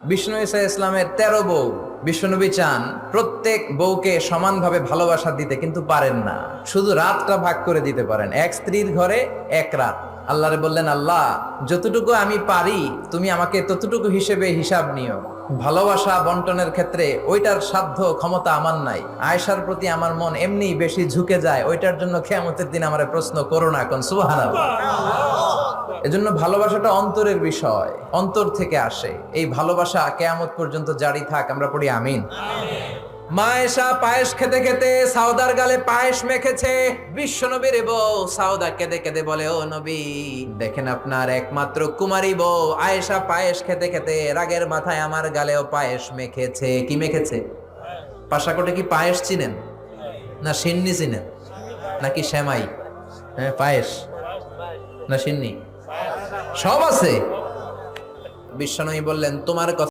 বিষ্ণু ঈসা ইসলামের 13 বউ। বিশ্বনবী চান প্রত্যেক বউকে সমানভাবে ভালোবাসা দিতে, কিন্তু পারেন না। শুধু রাতটা ভাগ করে দিতে পারেন, এক স্ত্রীর ঘরে এক রাত। আল্লাহরে বললেন, আল্লাহ যতটুকু আমি পারি তুমি আমাকে ততটুকু হিসেবে হিসাব নিও। ভালোবাসা বন্টনের ক্ষেত্রে ওইটার সাধ্য ক্ষমতা আমার নাই। আয়েশার প্রতি আমার মন এমনি বেশি ঝুঁকে যায়, ওইটার জন্য কিয়ামতের দিন আমারে প্রশ্ন করো না। কোন সুবহানাল্লাহ। এজন্য ভালোবাসাটা অন্তরের বিষয়, অন্তর থেকে আসে। এই ভালোবাসা কিয়ামত পর্যন্ত জারি থাক, আমরা পড়ি আমিন। মা আয়েশা পায়েস খেতে খেতে সাউদার গালে পায়েস মেখেছে। বিশ্ব নবীর বউ সাউদা কেঁদে কেঁদে বলে, ও নবী দেখেন আপনার একমাত্র কুমারী বউ আয়েশা পায়েস খেতে খেতে রাগের মাথায় আমার গালেও পায়েস মেখেছে। কি মেখেছে? পাশাকোটে কি পায়েস চিনেন? না সিন্নি চিনেন? নাকি সেমাই? হ্যাঁ পায়েস না সিন্নি, সব আছে। বিশ্বনবী বললেন, তোমার কথা